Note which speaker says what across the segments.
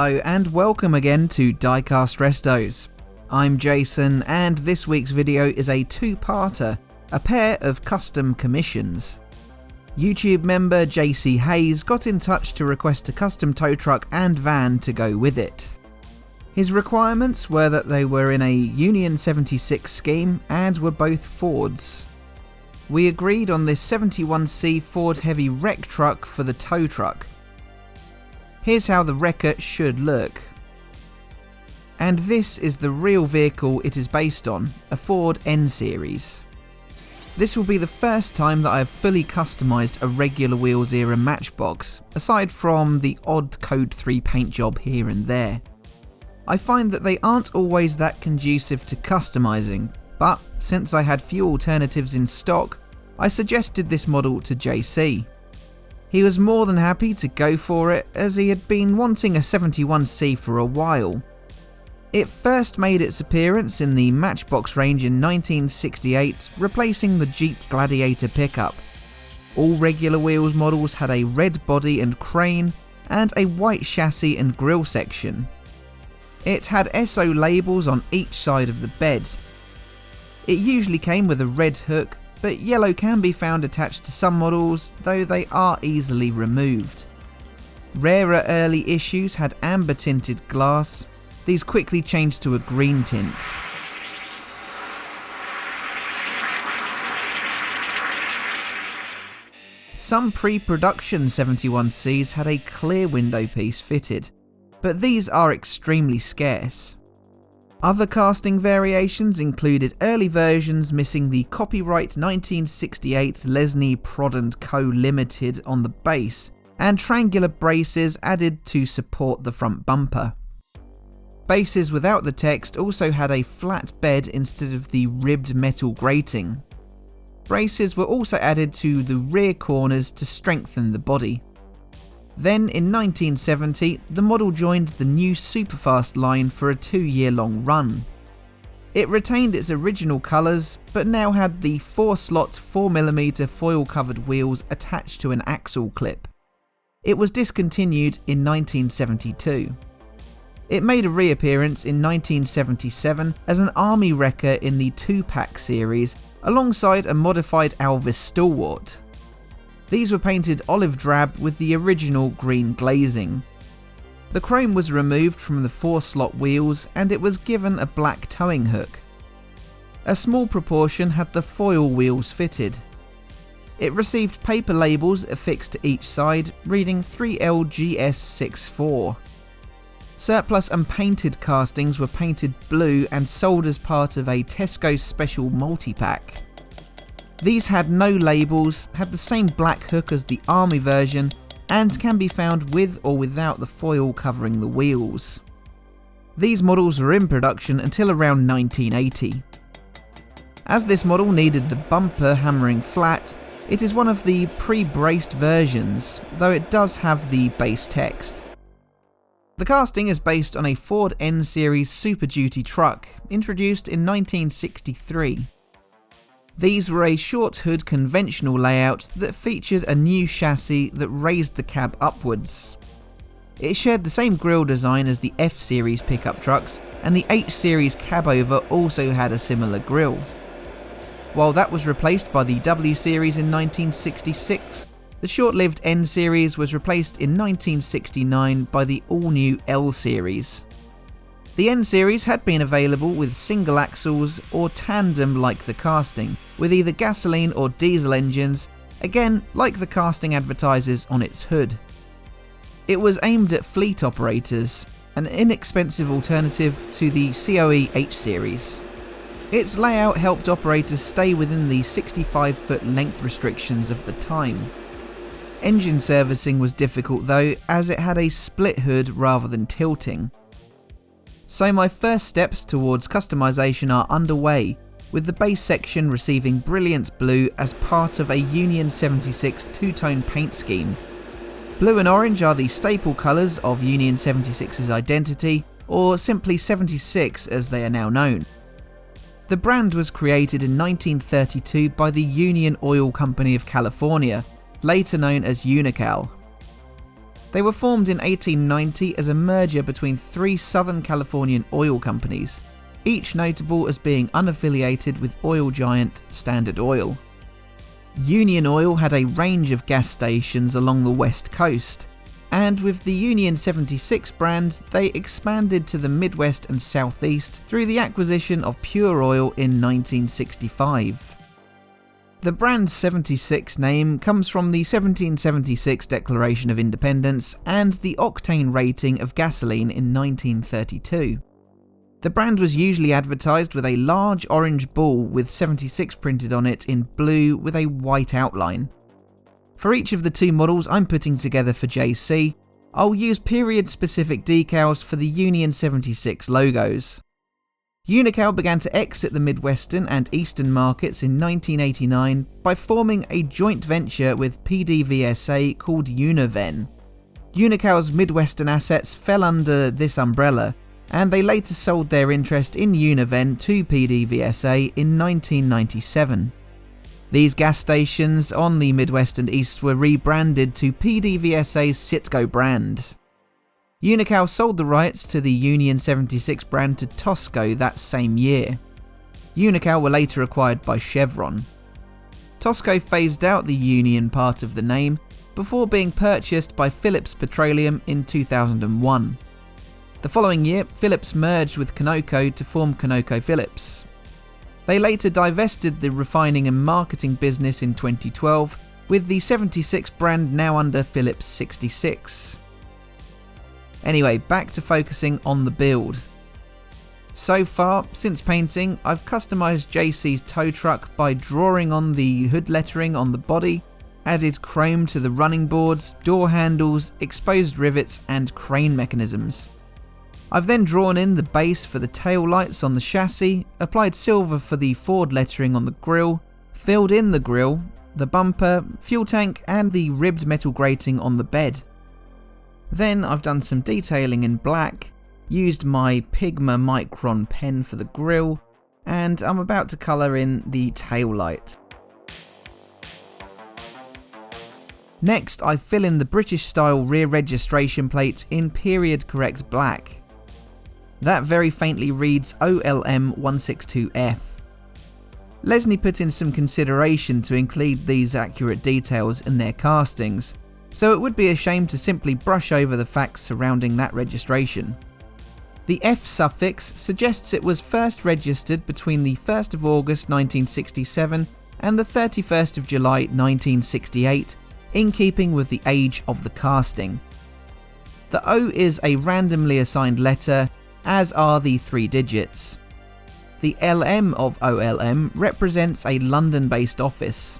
Speaker 1: Hello and welcome again to Diecast Restos. I'm Jason and this week's video is a two-parter, a pair of custom commissions. YouTube member JC Hayes got in touch to request a custom tow truck and van to go with it. His requirements were that they were in a Union 76 scheme and were both Fords. We agreed on this 71C Ford heavy wreck truck for the tow truck. Here's how the wrecker should look. And this is the real vehicle it is based on, a Ford N-Series. This will be the first time that I have fully customised a regular wheels era Matchbox, aside from the odd Code 3 paint job here and there. I find that they aren't always that conducive to customising, but since I had few alternatives in stock, I suggested this model to JC. He was more than happy to go for it, as he had been wanting a 71C for a while. It first made its appearance in the Matchbox range in 1968, replacing the Jeep Gladiator pickup. All regular wheels models had a red body and crane, and a white chassis and grille section. It had SO labels on each side of the bed. It usually came with a red hook, but yellow can be found attached to some models, though they are easily removed. Rarer early issues had amber tinted glass. These quickly changed to a green tint. Some pre-production 71Cs had a clear window piece fitted, but these are extremely scarce. Other casting variations included early versions missing the copyright 1968 Lesney Matchbox Co Limited on the base, and triangular braces added to support the front bumper. Bases without the text also had a flat bed instead of the ribbed metal grating. Braces were also added to the rear corners to strengthen the body. Then in 1970, the model joined the new Superfast line for a 2-year-long run. It retained its original colours, but now had the 4-slot 4mm foil-covered wheels attached to an axle clip. It was discontinued in 1972. It made a reappearance in 1977 as an army wrecker in the 2-pack series, alongside a modified Alvis Stalwart. These were painted olive drab with the original green glazing. The chrome was removed from the 4-slot wheels and it was given a black towing hook. A small proportion had the foil wheels fitted. It received paper labels affixed to each side, reading 3LGS64. Surplus and painted castings were painted blue and sold as part of a Tesco special multi-pack. These had no labels, had the same black hook as the Army version, and can be found with or without the foil covering the wheels. These models were in production until around 1980. As this model needed the bumper hammering flat, it is one of the pre-braced versions, though it does have the base text. The casting is based on a Ford N-Series Super Duty truck, introduced in 1963. These were a short hood conventional layout that featured a new chassis that raised the cab upwards. It shared the same grille design as the F-Series pickup trucks, and the H-Series cabover also had a similar grille. While that was replaced by the W-Series in 1966, the short-lived N-Series was replaced in 1969 by the all-new L-Series. The N-Series had been available with single axles or tandem like the casting, with either gasoline or diesel engines, again like the casting advertises on its hood. It was aimed at fleet operators, an inexpensive alternative to the COE H-Series. Its layout helped operators stay within the 65-foot length restrictions of the time. Engine servicing was difficult though, as it had a split hood rather than tilting. So my first steps towards customization are underway, with the base section receiving Brilliance Blue as part of a Union 76 two-tone paint scheme. Blue and orange are the staple colours of Union 76's identity, or simply 76 as they are now known. The brand was created in 1932 by the Union Oil Company of California, later known as Unocal. They were formed in 1890 as a merger between 3 Southern Californian oil companies, each notable as being unaffiliated with oil giant Standard Oil. Union Oil had a range of gas stations along the west coast, and with the Union 76 brand, they expanded to the Midwest and Southeast through the acquisition of Pure Oil in 1965. The brand 76 name comes from the 1776 Declaration of Independence and the octane rating of gasoline in 1932. The brand was usually advertised with a large orange ball with 76 printed on it in blue with a white outline. For each of the 2 models I'm putting together for JC, I'll use period-specific decals for the Union 76 logos. Unocal began to exit the Midwestern and Eastern markets in 1989 by forming a joint venture with PDVSA called Univen. Unocal's Midwestern assets fell under this umbrella, and they later sold their interest in Univen to PDVSA in 1997. These gas stations on the Midwest and East were rebranded to PDVSA's Citgo brand. Unocal sold the rights to the Union 76 brand to Tesco that same year. Unocal were later acquired by Chevron. Tesco phased out the Union part of the name before being purchased by Phillips Petroleum in 2001. The following year, Phillips merged with Conoco to form ConocoPhillips. They later divested the refining and marketing business in 2012, with the 76 brand now under Phillips 66. Anyway, back to focusing on the build. So far, since painting, I've customised JC's tow truck by drawing on the hood lettering on the body, added chrome to the running boards, door handles, exposed rivets and crane mechanisms. I've then drawn in the base for the tail lights on the chassis, applied silver for the Ford lettering on the grille, filled in the grille, the bumper, fuel tank and the ribbed metal grating on the bed. Then I've done some detailing in black, used my Pigma Micron pen for the grille, and I'm about to colour in the tail lights. Next I fill in the British style rear registration plate in period correct black. That very faintly reads OLM162F. Lesney put in some consideration to include these accurate details in their castings, so it would be a shame to simply brush over the facts surrounding that registration. The F suffix suggests it was first registered between the 1st of August 1967 and the 31st of July 1968, in keeping with the age of the casting. The O is a randomly assigned letter, as are the 3 digits. The LM of OLM represents a London-based office.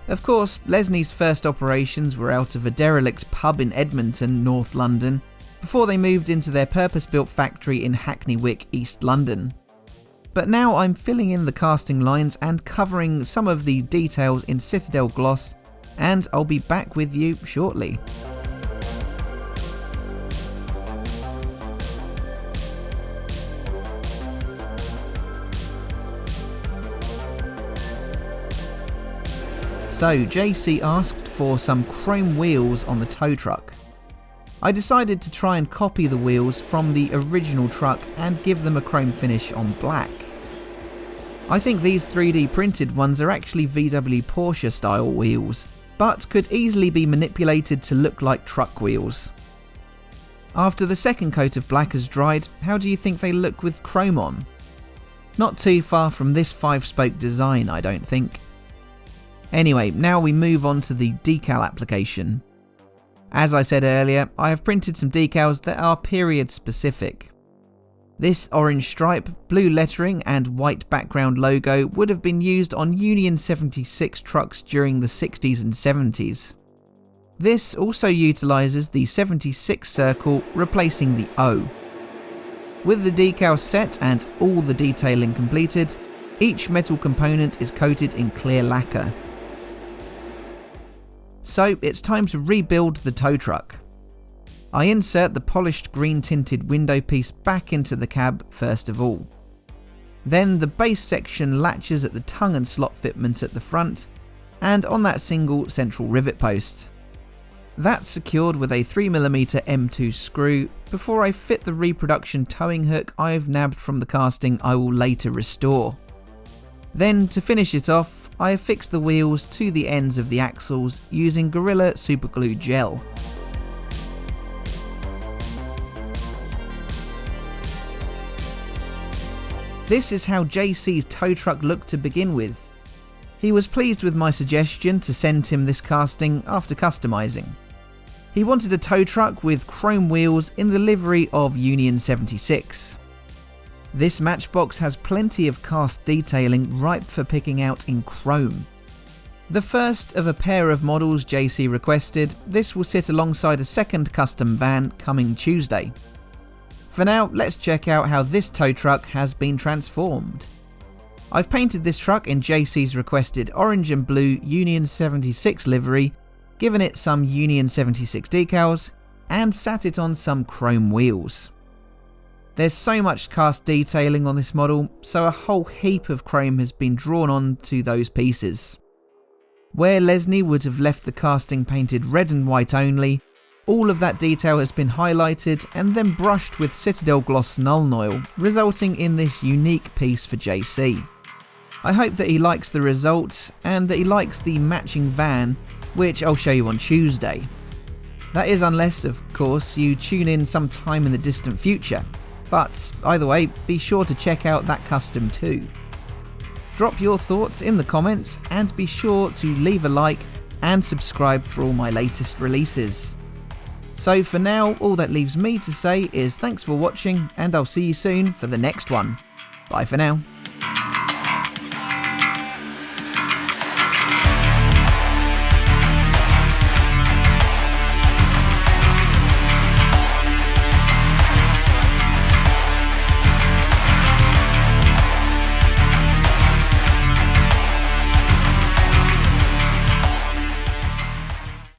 Speaker 1: Of course, Lesney's first operations were out of a derelict pub in Edmonton, North London, before they moved into their purpose-built factory in Hackney Wick, East London. But now I'm filling in the casting lines and covering some of the details in Citadel gloss, and I'll be back with you shortly. So JC asked for some chrome wheels on the tow truck. I decided to try and copy the wheels from the original truck and give them a chrome finish on black. I think these 3D printed ones are actually VW Porsche style wheels, but could easily be manipulated to look like truck wheels. After the second coat of black has dried, how do you think they look with chrome on? Not too far from this 5-spoke design, I don't think. Anyway, now we move on to the decal application. As I said earlier, I have printed some decals that are period specific. This orange stripe, blue lettering and white background logo would have been used on Union 76 trucks during the 60s and 70s. This also utilises the 76 circle, replacing the O. With the decal set and all the detailing completed, each metal component is coated in clear lacquer. So it's time to rebuild the tow truck. I insert the polished green tinted window piece back into the cab first of all. Then the base section latches at the tongue and slot fitment at the front, and on that single central rivet post. That's secured with a 3mm M2 screw before I fit the reproduction towing hook I've nabbed from the casting I will later restore. Then, to finish it off, I affix the wheels to the ends of the axles using Gorilla Superglue gel. This is how JC's tow truck looked to begin with. He was pleased with my suggestion to send him this casting after customising. He wanted a tow truck with chrome wheels in the livery of Union 76. This Matchbox has plenty of cast detailing ripe for picking out in chrome. The first of a pair of models JC requested, this will sit alongside a second custom van coming Tuesday. For now, let's check out how this tow truck has been transformed. I've painted this truck in JC's requested orange and blue Union 76 livery, given it some Union 76 decals, and sat it on some chrome wheels. There's so much cast detailing on this model, so a whole heap of chrome has been drawn on to those pieces. Where Lesney would have left the casting painted red and white only, all of that detail has been highlighted and then brushed with Citadel Gloss Nuln Oil, resulting in this unique piece for JC. I hope that he likes the result and that he likes the matching van, which I'll show you on Tuesday. That is unless, of course, you tune in sometime in the distant future. But either way, be sure to check out that custom too. Drop your thoughts in the comments and be sure to leave a like and subscribe for all my latest releases. So for now, all that leaves me to say is thanks for watching and I'll see you soon for the next one. Bye for now.